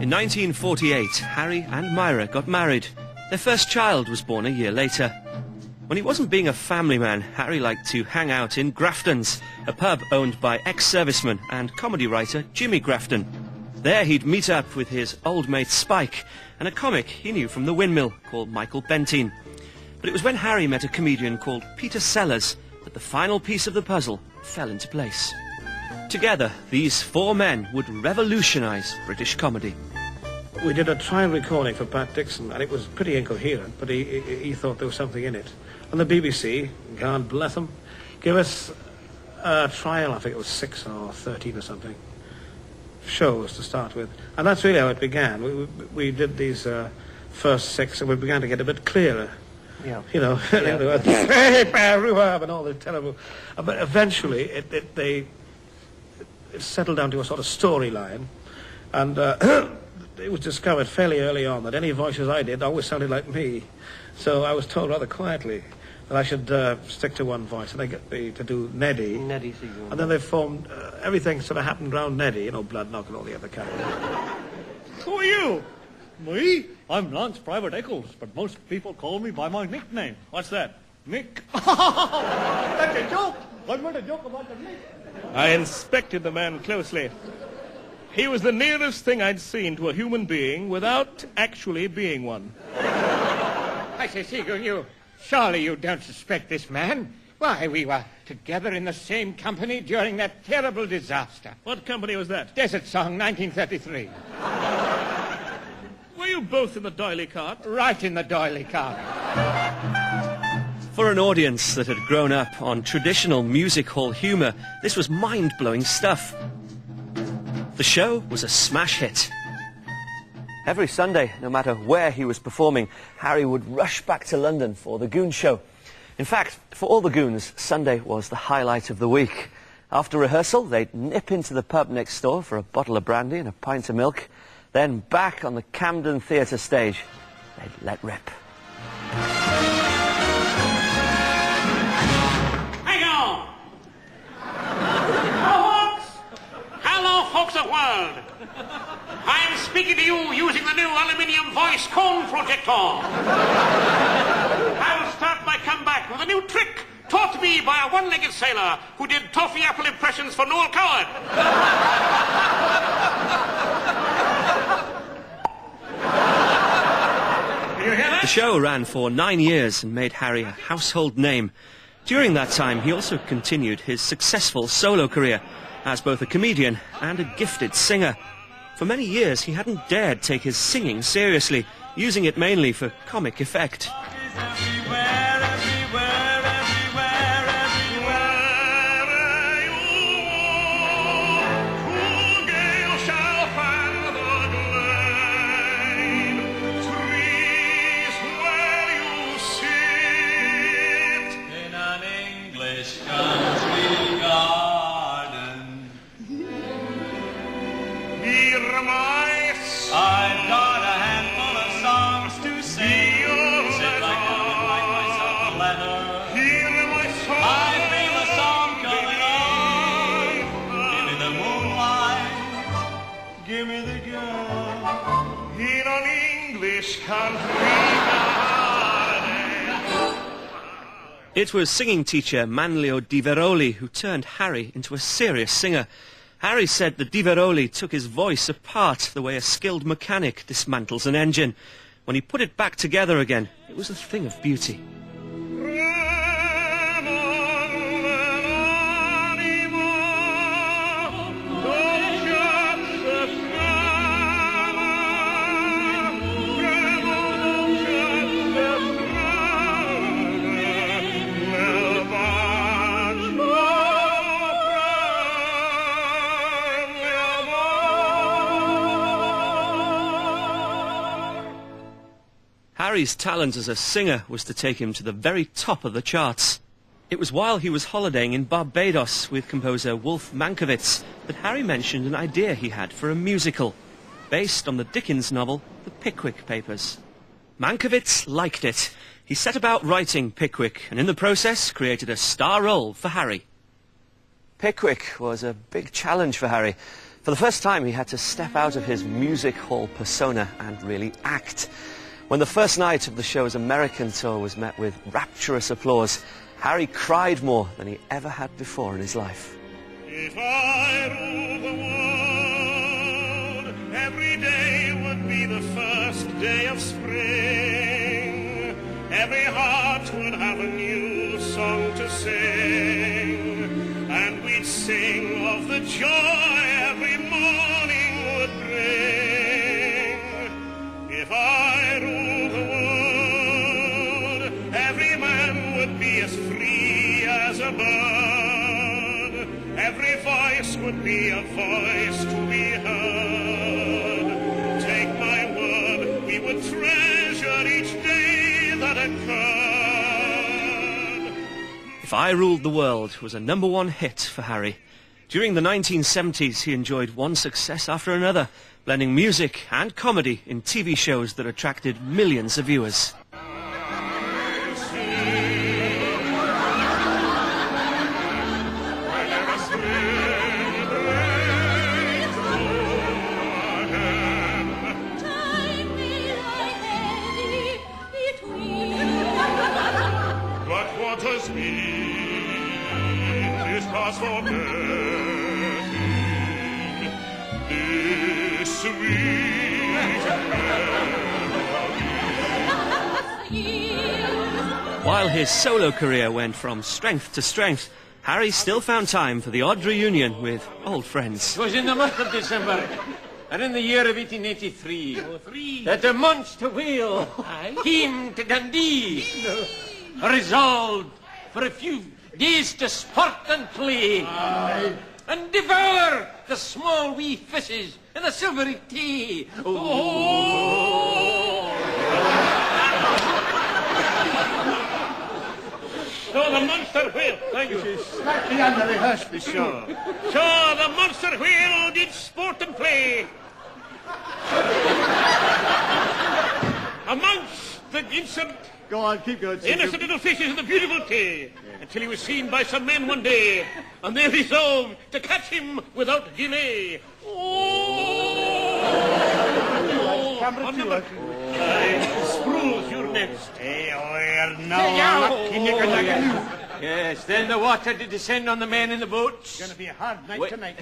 In 1948, Harry and Myra got married. Their first child was born a year later. When he wasn't being a family man, Harry liked to hang out in Grafton's, a pub owned by ex-serviceman and comedy writer Jimmy Grafton. There he'd meet up with his old mate Spike and a comic he knew from the Windmill called Michael Bentine. But it was when Harry met a comedian called Peter Sellers that the final piece of the puzzle fell into place. Together, these four men would revolutionise British comedy. We did a trial recording for Pat Dixon, and it was pretty incoherent, but he thought there was something in it. And the BBC, God bless them, gave us a trial, I think it was 6 or 13 or something, shows to start with. And that's really how it began. We did these first 6, and we began to get a bit clearer. Yeah. You know, and all the terrible... But eventually, it settled down to a sort of storyline, and it was discovered fairly early on that any voices I did always sounded like me. So I was told rather quietly that I should stick to one voice, and they got me to do Neddy. Neddy Secombe. And then they formed... everything sort of happened around Neddy, you know, Bloodknock and all the other characters. Who are you? Me? I'm Lance Private Eccles, but most people call me by my nickname. What's that? Nick? That's a joke! I made a joke about the Nick. I inspected the man closely. He was the nearest thing I'd seen to a human being without actually being one. I say, Secombe, surely you don't suspect this man? Why, we were together in the same company during that terrible disaster. What company was that? Desert Song, 1933. Were you both in the doily cart? Right in the doily cart. For an audience that had grown up on traditional music hall humour, this was mind-blowing stuff. The show was a smash hit. Every Sunday, no matter where he was performing, Harry would rush back to London for the Goon Show. In fact, for all the Goons, Sunday was the highlight of the week. After rehearsal, they'd nip into the pub next door for a bottle of brandy and a pint of milk. Then back on the Camden Theatre stage, they'd let rip. Folks of the world, I'm speaking to you using the new aluminium voice cone projector. I'll start my comeback with a new trick taught to me by a one-legged sailor who did toffee apple impressions for Noel Coward. You hear that? The show ran for 9 years and made Harry a household name. During that time, he also continued his successful solo career as both a comedian and a gifted singer. For many years, he hadn't dared take his singing seriously, using it mainly for comic effect. I've got a handful of songs to sing. Sit like I can write myself a letter. I feel a song coming on. Give me the moonlight. Give me the girl. In an English country garden. It was singing teacher Manlio Di Veroli who turned Harry into a serious singer. Harry said that Di Veroli took his voice apart the way a skilled mechanic dismantles an engine. When he put it back together again, it was a thing of beauty. Harry's talent as a singer was to take him to the very top of the charts. It was while he was holidaying in Barbados with composer Wolf Mankiewicz that Harry mentioned an idea he had for a musical, based on the Dickens novel The Pickwick Papers. Mankiewicz liked it. He set about writing Pickwick, and in the process created a star role for Harry. Pickwick was a big challenge for Harry. For the first time, he had to step out of his music hall persona and really act. When the first night of the show's American tour was met with rapturous applause, Harry cried more than he ever had before in his life. If I ruled the world, every day would be the first day of spring. Every heart would have a new song to sing, and we'd sing of the joy every morning would bring. If I ruled the world, every man would be as free as a bird. Every voice would be a voice to be heard. Take my word, we would treasure each day that occurred. If I Ruled the World was a #1 hit for Harry. During the 1970s, he enjoyed one success after another, blending music and comedy in TV shows that attracted millions of viewers. But what has been is past forgetting. This sweet While his solo career went from strength to strength, Harry still found time for the odd reunion with old friends. It was in the month of December, and in the year of 1883, that the monster whale came to Dundee, resolved for a few days to sport and play, and devour the small wee fishes in the silvery tea. So the monster whale, thank you. Slightly under-rehearsed, be sure. So the monster whale did sport and play amongst the Go on, keep going. innocent little fishes in the beautiful tea, until he was seen by some men one day, and they resolved to catch him without delay. Spruce, you're next. Yes, then the water did descend on the men in the boats. It's going to be a hard night tonight.